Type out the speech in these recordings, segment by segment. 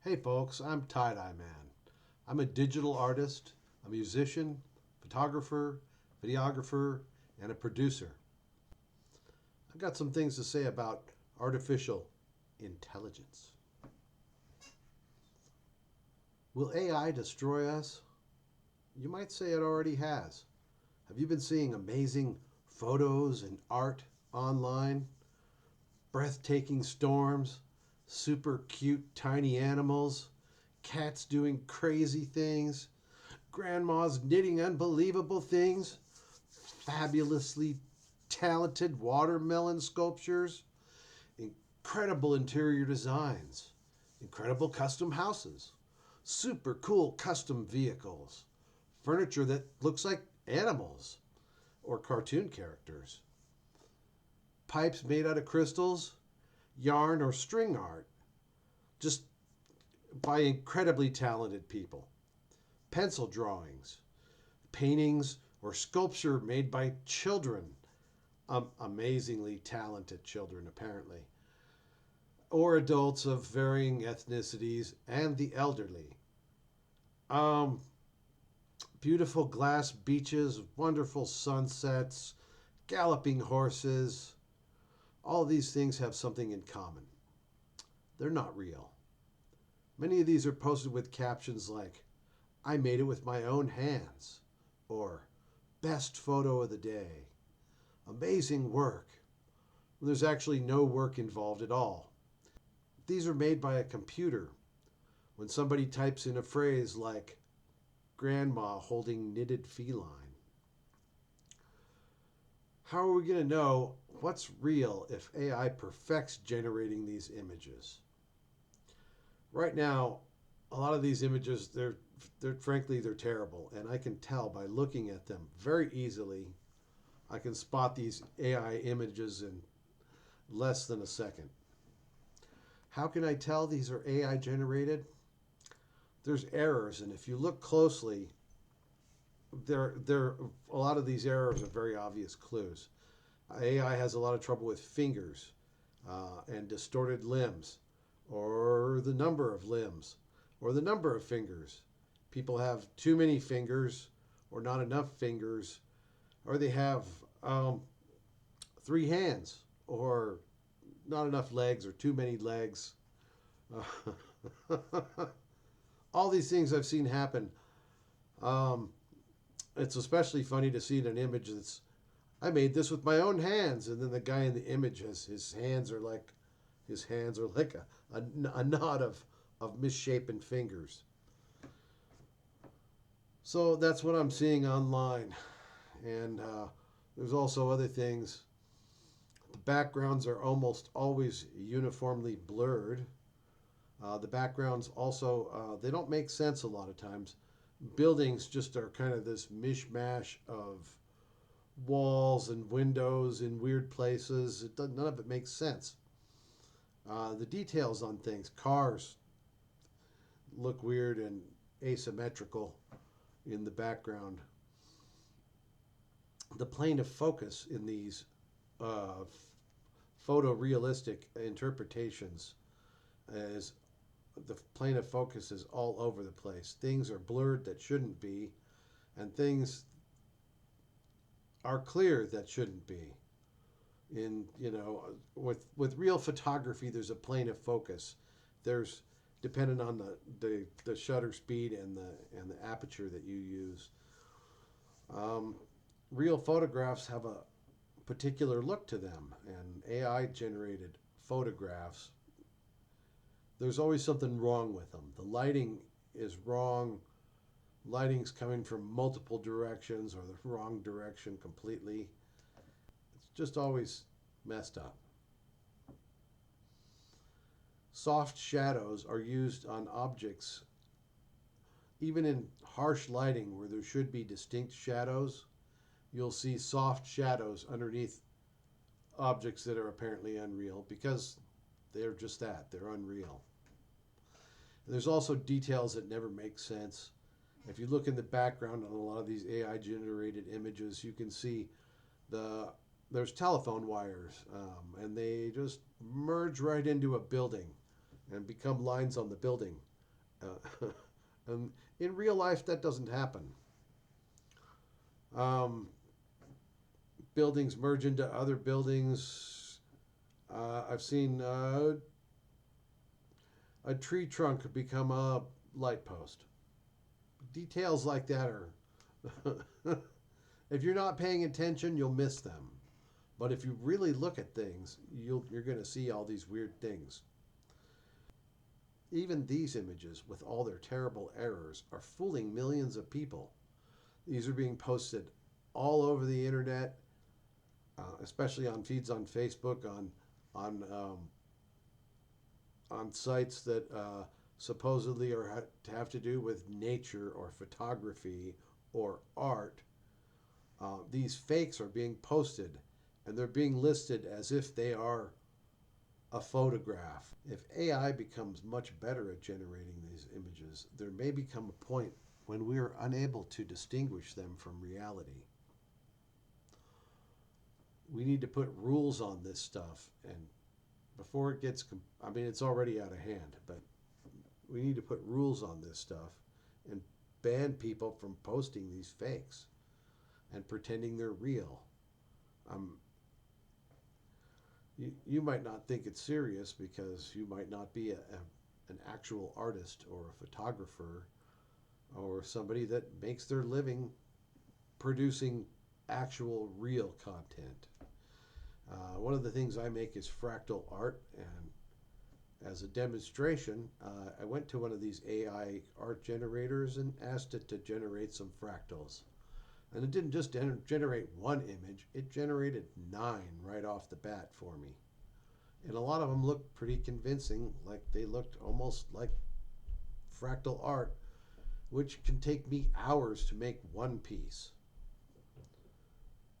Hey folks, I'm Tiedyeman. I'm a digital artist, a musician, photographer, videographer, and a producer. I've got some things to say about artificial intelligence. Will AI destroy us? You might say it already has. Have you been seeing amazing photos and art online? Breathtaking storms, super cute tiny animals, cats doing crazy things, grandmas knitting unbelievable things, fabulously talented watermelon sculptures, incredible interior designs, incredible custom houses, super cool custom vehicles, furniture that looks like animals or cartoon characters, pipes made out of crystals, yarn, or string art, just by incredibly talented people, pencil drawings, paintings, or sculpture made by children, amazingly talented children, apparently, or adults of varying ethnicities and the elderly. Um, Beautiful glass beaches, wonderful sunsets, galloping horses. All these things have something in common. They're not real. Many of these are posted with captions like, I made it with my own hands, or best photo of the day, amazing work. There's actually no work involved at all. These are made by a computer. When somebody types in a phrase like, grandma holding knitted feline. How are we going to know what's real if AI perfects generating these images? Right now, a lot of these images, they're frankly they're terrible, and I can tell by looking at them very easily. I can spot these AI images in less than a second. How can I tell these are AI generated? There's errors, and if you look closely, there a lot of these errors are very obvious clues. AI has a lot of trouble with fingers and distorted limbs, or the number of limbs, or the number of fingers. People have too many fingers, or not enough fingers, or they have three hands, or not enough legs, or too many legs. All these things I've seen happen. Um, it's especially funny to see in an image that's, I made this with my own hands, and then the guy in the image has his hands are like a knot of misshapen fingers. So that's what I'm seeing online, and there's also other things. The backgrounds are almost always uniformly blurred. The backgrounds also they don't make sense a lot of times. Buildings just are kind of this mishmash of walls and windows in weird places. None of it makes sense. The details on things, cars, look weird and asymmetrical in the background. The plane of focus in these uh, photorealistic interpretations is the plane of focus is all over the place. Things are blurred that shouldn't be, and things are clear that shouldn't be. In with real photography, there's a plane of focus. There's dependent on the shutter speed and the aperture that you use. Real photographs have a particular look to them, and AI generated photographs, there's always something wrong with them. The lighting is wrong. Lighting's coming from multiple directions or the wrong direction completely. It's just always messed up. Soft shadows are used on objects, even in harsh lighting where there should be distinct shadows. You'll see soft shadows underneath objects that are apparently unreal because they're just that, they're unreal. And there's also details that never make sense. If you look in the background on a lot of these AI generated images, you can see there's telephone wires, and they just merge right into a building and become lines on the building. And in real life, that doesn't happen. Um, Buildings merge into other buildings. I've seen a tree trunk become a light post. Details like that are, if you're not paying attention, you'll miss them. But if you really look at things, you're going to see all these weird things. Even these images, with all their terrible errors, are fooling millions of people. These are being posted all over the internet, especially on feeds on Facebook, on on sites that supposedly have to do with nature or photography or art. These fakes are being posted, and they're being listed as if they are a photograph. If AI becomes much better at generating these images, there may become a point when we are unable to distinguish them from reality. We need to put rules on this stuff, and before it gets, I mean, it's already out of hand, but we need to put rules on this stuff and ban people from posting these fakes and pretending they're real. Um, you might not think it's serious because you might not be an actual artist or a photographer or somebody that makes their living producing actual real content. One of the things I make is fractal art, and as a demonstration, I went to one of these AI art generators and asked it to generate some fractals. And it didn't just generate one image, it generated 9 right off the bat for me. And a lot of them looked pretty convincing, like they looked almost like fractal art, which can take me hours to make one piece.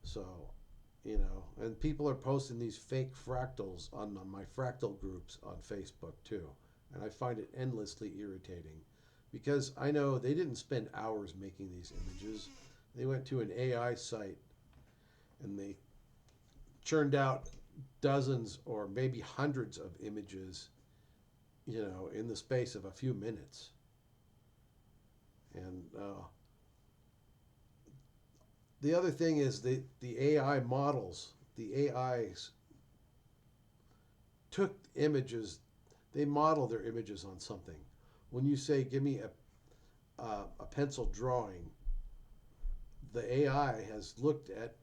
So, and people are posting these fake fractals on my fractal groups on Facebook too. And I find it endlessly irritating because I know they didn't spend hours making these images. They went to an AI site and they churned out dozens or maybe hundreds of images, in the space of a few minutes. And the other thing is the AI models, the AIs took images, they model their images on something. When you say, give me a pencil drawing, the AI has looked at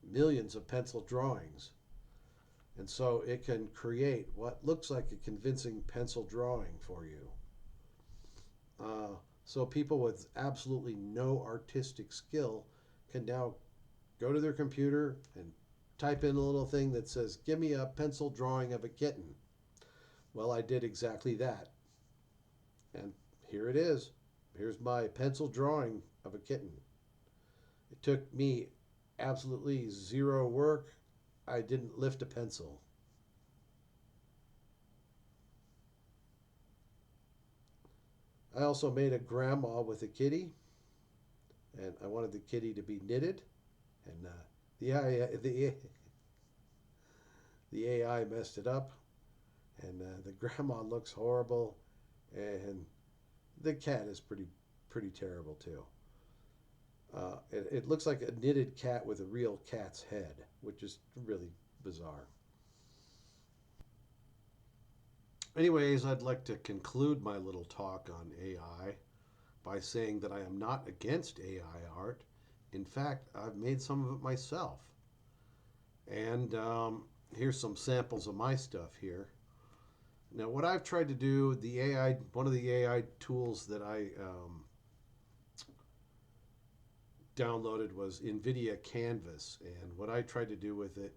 millions of pencil drawings. And so it can create what looks like a convincing pencil drawing for you. So people with absolutely no artistic skill can now go to their computer and type in a little thing that says, give me a pencil drawing of a kitten. Well, I did exactly that. And here it is. Here's my pencil drawing of a kitten. It took me absolutely zero work. I didn't lift a pencil. I also made a grandma with a kitty, and I wanted the kitty to be knitted. And the AI messed it up, and the grandma looks horrible, and the cat is pretty terrible too. It looks like a knitted cat with a real cat's head, which is really bizarre. Anyways, I'd like to conclude my little talk on AI by saying that I am not against AI art. In fact, I've made some of it myself. And here's some samples of my stuff here. Now, what I've tried to do, one of the AI tools that I downloaded was NVIDIA Canvas. And what I tried to do with it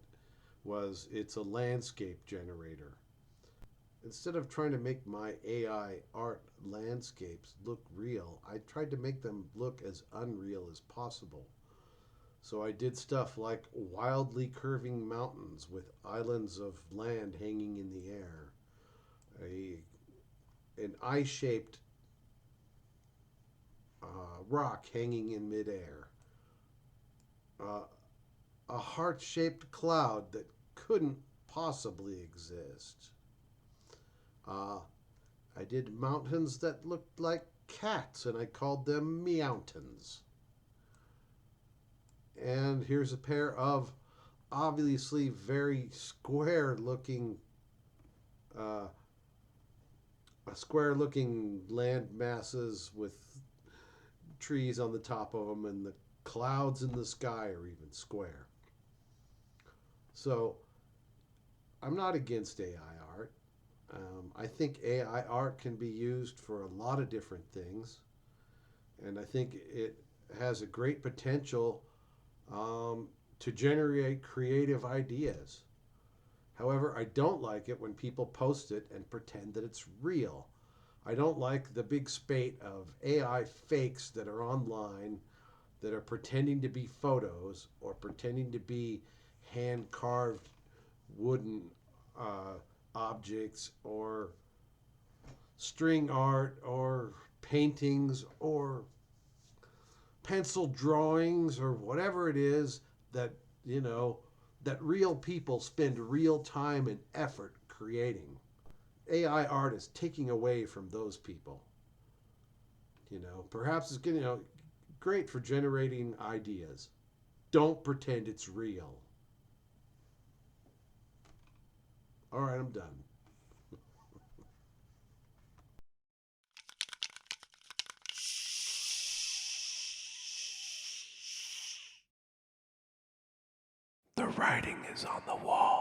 was it's a landscape generator. Instead of trying to make my AI art landscapes look real, I tried to make them look as unreal as possible. So I did stuff like wildly curving mountains with islands of land hanging in the air, an eye-shaped rock hanging in midair, uh, a heart-shaped cloud that couldn't possibly exist. Uh, I I did mountains that looked like cats, and I called them meountains. And here's a pair of obviously very uh, square looking land masses with trees on the top of them, and the clouds in the sky are even square. So I'm not against AI art. I think AI art can be used for a lot of different things, and I think it has a great potential um, to generate creative ideas. However, I don't like it when people post it and pretend that it's real. I don't like the big spate of AI fakes that are online that are pretending to be photos or pretending to be hand carved wooden uh, objects or string art or paintings or pencil drawings or whatever it is that, you know, that real people spend real time and effort creating. AI art is taking away from those people. Perhaps it's great for generating ideas. Don't pretend it's real. All right, I'm done. The writing is on the wall.